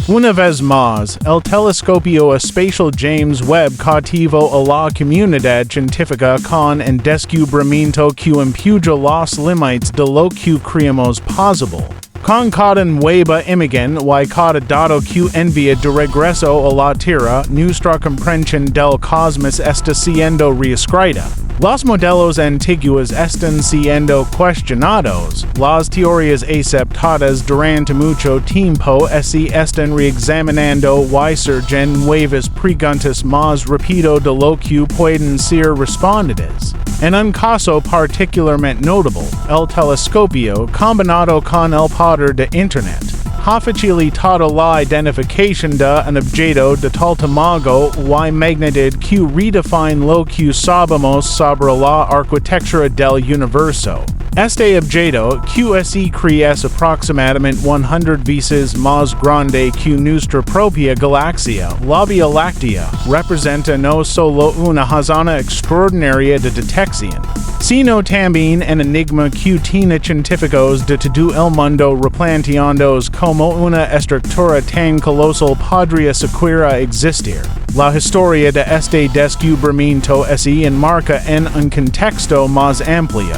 Una vez más, el telescopio espacial James Webb cautivo a la comunidad científica con el descubrimiento que impuya los límites de lo que creemos posible. Con cada nueva imagen y cada dato que envía de regreso a la Tierra, nuestra comprensión del cosmos está siendo reescrita. Los modelos antiguos están siendo cuestionados, las teorías aceptadas durante mucho tiempo se están reexaminando y surgen nuevas preguntas más rápido de lo que pueden ser respondidas. En un caso particularmente notable, el telescopio, combinado con el poder de Internet, ha facilitado la identificación de un objeto de tal tamaño y magnitud que redefine lo que sabemos sobre la arquitectura del universo. Este objeto, que se cree es aproximadamente 100 veces más grande que nuestra propia galaxia, la Vía Láctea, representa no solo una hazaña extraordinaria de detección, sino también un enigma que tiene científicos de todo el mundo replanteándose como una estructura tan colosal podría siquiera existir. La historia de este descubrimiento se enmarca en un contexto más amplio.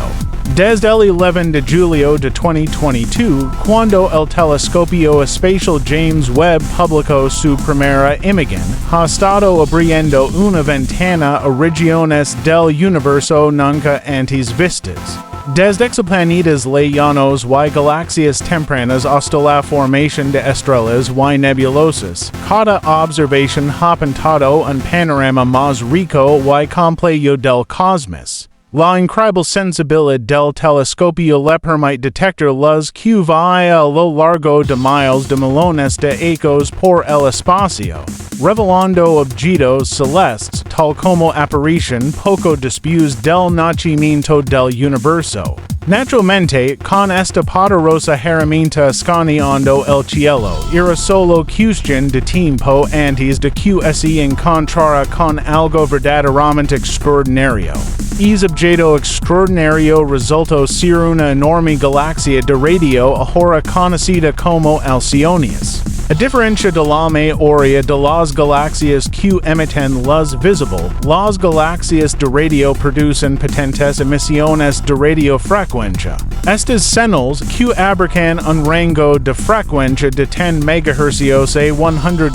Desde el 11 de julio de 2022, cuando el telescopio espacial James Webb publicó su primera imagen, ha estado abriendo una ventana a regiones del universo nunca antes vistas. Desde exoplanetas lejanos y galaxias tempranas hasta la formación de estrellas y nebulosas, cada observación ha pintado un panorama más rico y complejo del cosmos. La increíble sensibilidad del telescopio le permite detectar luz que va a lo largo de miles de millones de ecos por el espacio, revelando objetos celestes tal como aparición poco después del nacimiento del universo. Naturalmente, con esta poderosa herramienta escaneando el cielo, era solo cuestión de tiempo antes de que se encontrara con algo verdaderamente extraordinario. Ese objeto extraordinario resultó ser una enorme galaxia de radio ahora conocida como Alcyoneus. A diferencia de la mayoría de las galaxias que emiten luz visible, las galaxias de radio producen potentes emisiones de radiofrecuencia. Estas señales, que abarcan un rango de frecuencia de 10 MHz a 100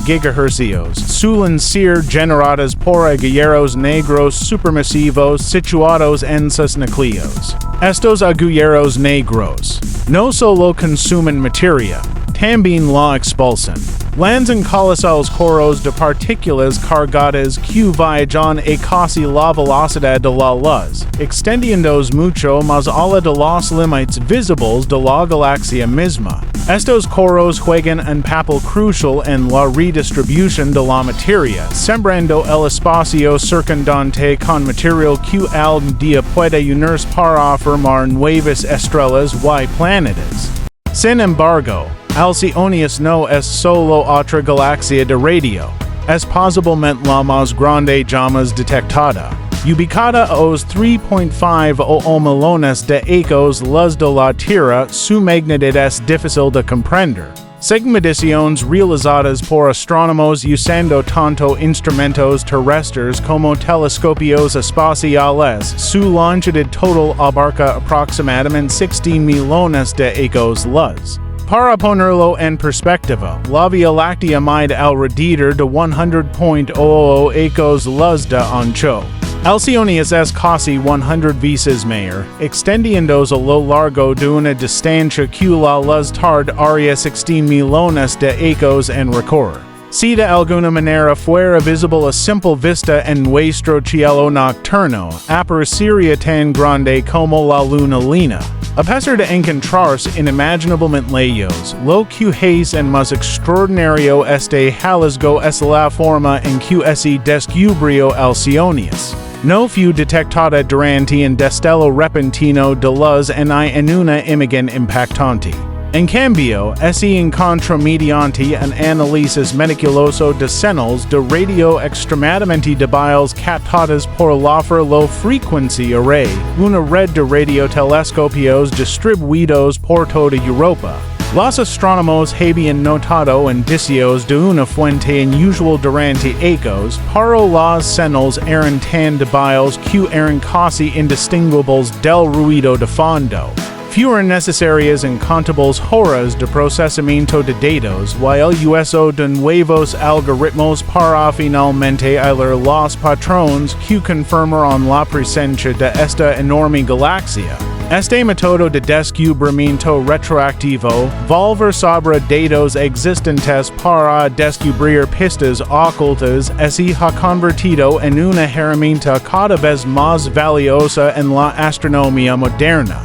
GHz, suelen ser generadas por agujeros negros supermasivos situados en sus núcleos. Estos agujeros negros no solo consumen materia, también la expulsan. Lanzan colosales coros de partículas cargadas que viajan a casi la velocidad de la luz, extendiéndose mucho más allá de los límites visibles de la galaxia misma. Estos coros juegan un papel crucial en la redistribución de la materia, sembrando el espacio circundante con material que algún día puede unirse para formar nuevas estrellas y planetas. Sin embargo, Alcyoneus no es solo otra galaxia de radio, es posiblemente la más grande jamás detectada. Ubicada a os 3.5 o millones de ecos luz de la Tierra, su magnitud es difícil de comprender. Según mediciones realizadas por astrónomos usando tanto instrumentos terrestres como telescopios espaciales, su longitud total abarca aproximadamente 16 millones de ecos luz. Para ponerlo en perspectiva, la Vía Láctea mide alrededor de 100.00 ecos luz de ancho. Alcyoneus es casi 100 veces mayor, extendiéndose a lo largo de una distancia que la luz tardaría 16 millones de ecos en recorrer. Si de alguna manera fuera visible a simple vista en nuestro cielo nocturno, aparecería tan grande como la luna llena. A pesar de encontrarse inimaginablemente lejos, lo que es en más extraordinario este hallazgo es la forma en que se descubrió Alcyoneus. No fue detectada durante un destello repentino de luz en una imagen impactante. En cambio, se encontró mediante un análisis meticuloso de señales de radio extremadamente débiles captadas por la Low Frequency Array, una red de radiotelescopios distribuidos por toda Europa. Los astrónomos habían notado indicios de una fuente inusual durante ecos, pero las señales eran tan débiles que eran casi indistinguibles del ruido de fondo. Fueron necesarias incontables horas de procesamiento de datos, while el uso de nuevos algoritmos para finalmente hallar los patrones que confirmaron la presencia de esta enorme galaxia. Este método de descubrimiento retroactivo, volver sobre datos existentes para descubrir pistas ocultas, se ha convertido en una herramienta cada vez más valiosa en la astronomía moderna.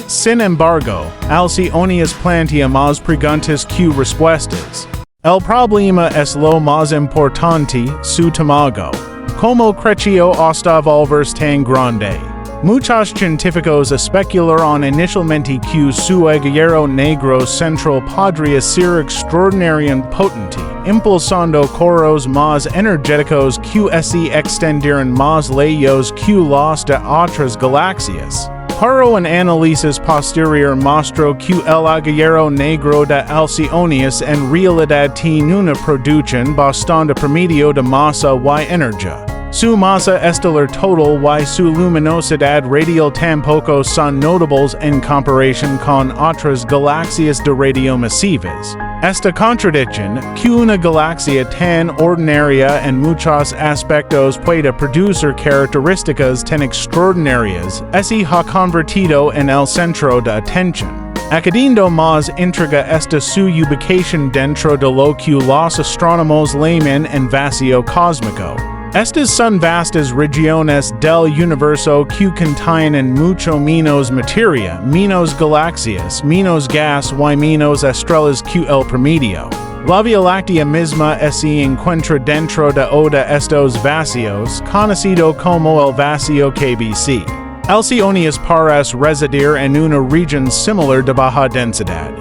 Sin embargo, Alcyonius plantea más preguntas que respuestas. El problema es lo más importante, su tamaño. ¿Cómo creció hasta volverse tan grande? Muchos científicos especularon inicialmente que su agujero negro central podría ser extraordinariamente potente, impulsando coros más energéticos que se extendieran más lejos que los de otras galaxias. Pero un análisis posterior mostró que el agujero negro de Alcyonius en realidad tiene una producción bastante promedio de masa y energía. Su masa estelar total y su luminosidad radial tampoco son notables en comparación con otras galaxias de radio masivas. Esta contradicción, que una galaxia tan ordinaria en muchos aspectos puede producir características tan extraordinarias, se ha convertido en el centro de atención. Añadiendo más intriga esta su ubicación dentro de lo que los astrónomos llaman en vacío cósmico. Estas son vastas regiones del universo que contienen mucho menos materia, menos galaxias, menos gas y menos estrellas que el promedio. La Vía Láctea misma se encuentra dentro de estos vacíos, conocido como el vacío KBC. Alcyonius parece residir en una región similar de baja densidad.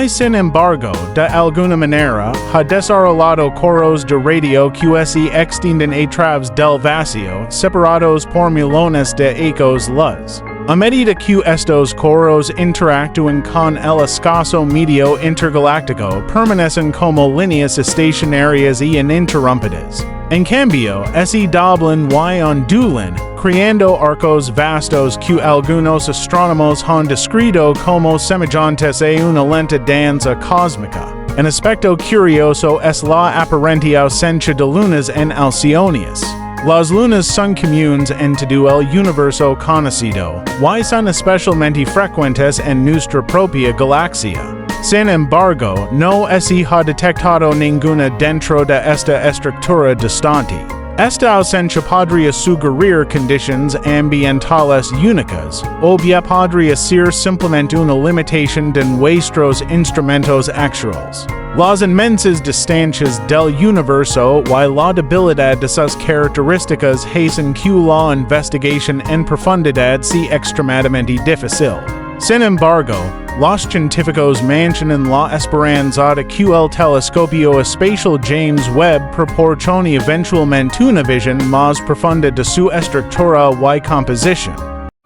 Sin embargo, de alguna manera, ha desarrollado coros de radio que se extienden a través del vacío, separados por millones de ecos luz. A medida que estos coros interactúan con el escaso medio intergaláctico, permanecen como líneas estacionarias y ininterrumpidas. En cambio, se doblan y ondulan, creando arcos vastos que algunos astrónomos han descrito como semejantes a una lenta danza cósmica. Un aspecto curioso es la aparente ausencia de lunas en Alcyonius. Las lunas son comunes en todo el universo conocido, y son especialmente frecuentes en nuestra propia galaxia. Sin embargo, no se ha detectado ninguna dentro de esta estructura distante. Esta ausencia podría sugerir condiciones ambientales únicas, o bien podría ser simplemente una limitación de nuestros instrumentos actuales. Las inmensas distancias del universo y la debilidad de sus características hacen que la investigación en profundidad sea extremadamente difícil. Sin embargo, los científicos mantienen la esperanza de que el telescopio espacial James Webb proporcione eventualmente una visión más profunda de su estructura y composición.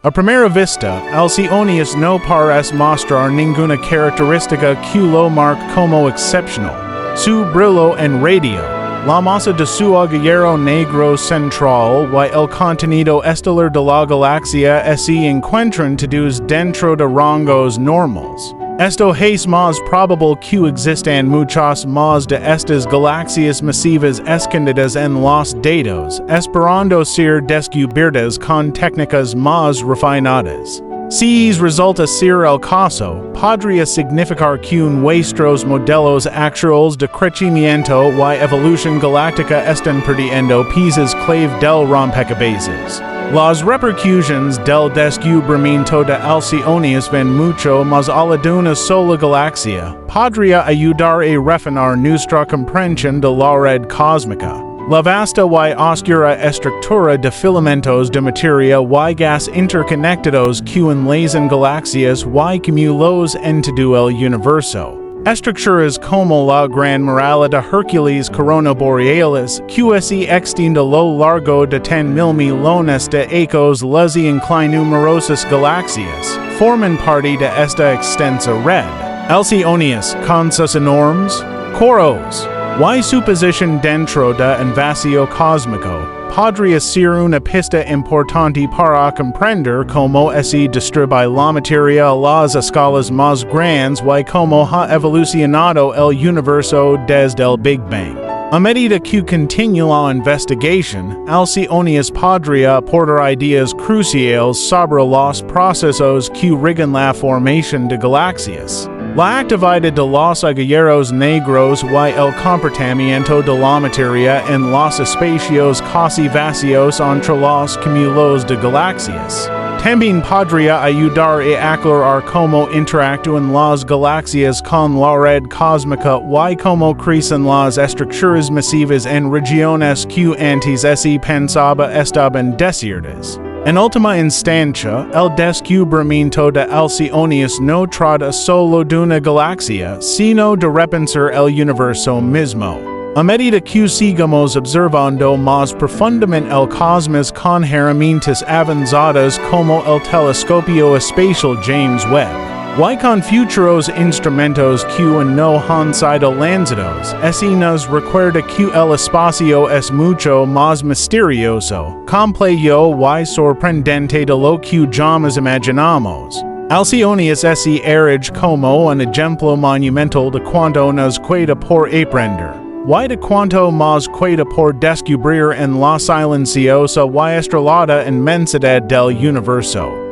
A primera vista, Alcyonius no parece mostrar ninguna característica que lo marque como excepcional. Su brillo en radio, la masa de su agujero negro central y el contenido estelar de la galaxia se encuentran todos dentro de rangos normales. Esto es más probable que existan muchas más de estas galaxias masivas escondidas en los datos, esperando ser descubiertas con técnicas más refinadas. Si resulta ser el caso, podría significar que nuestros modelos actuales de crecimiento y evolución galáctica están perdiendo piezas clave del rompecabezas. Las repercusiones del descubrimiento de Alcyonius van mucho más allá de una sola galaxia, podría ayudar a refinar nuestra comprensión de la red cósmica. La vasta y oscura estructura de filamentos de materia y gas interconectados que enlazan galaxias y cúmulos en todo el universo. Estructuras como la Gran Muralla de Hércules Corona Borealis, que se extiende a lo largo de 10.000 millones de ecos luz y incluye numerosas galaxias, forman parte de esta extensa red. Alcyonius, con sus enormes coros, y supposition dentro de un vacío cósmico, podría ser una pista importante para comprender cómo se distribuye la materia a las escalas más grandes y cómo ha evolucionado el universo desde el Big Bang. A medida que continúa la investigación, Alcyonius podría aportar ideas cruciales sobre los procesos que rigen la formación de galaxias, la actividad de los agujeros negros y el comportamiento de la materia en los espacios casi vacíos entre los cúmulos de galaxias. También podría ayudar a aclarar cómo interactúan las galaxias con la red cósmica y cómo crecen las estructuras masivas en regiones que antes se pensaba estaban desiertas. En última instancia, el descubrimiento de Alcyonius no trata solo de una galaxia, sino de repensar el universo mismo. A medida que sigamos observando más profundamente el cosmos con herramientas avanzadas como el telescopio espacial James Webb, y con futuros instrumentos que no han sido lanzados, nos recuerda que el espacio es mucho más misterioso, complejo y sorprendente de lo que jamás imaginamos. Alcyonius se erige como un ejemplo monumental de cuanto nos queda por aprender, y de cuanto más queda por descubrir en la silenciosa y estrellada inmensidad del universo.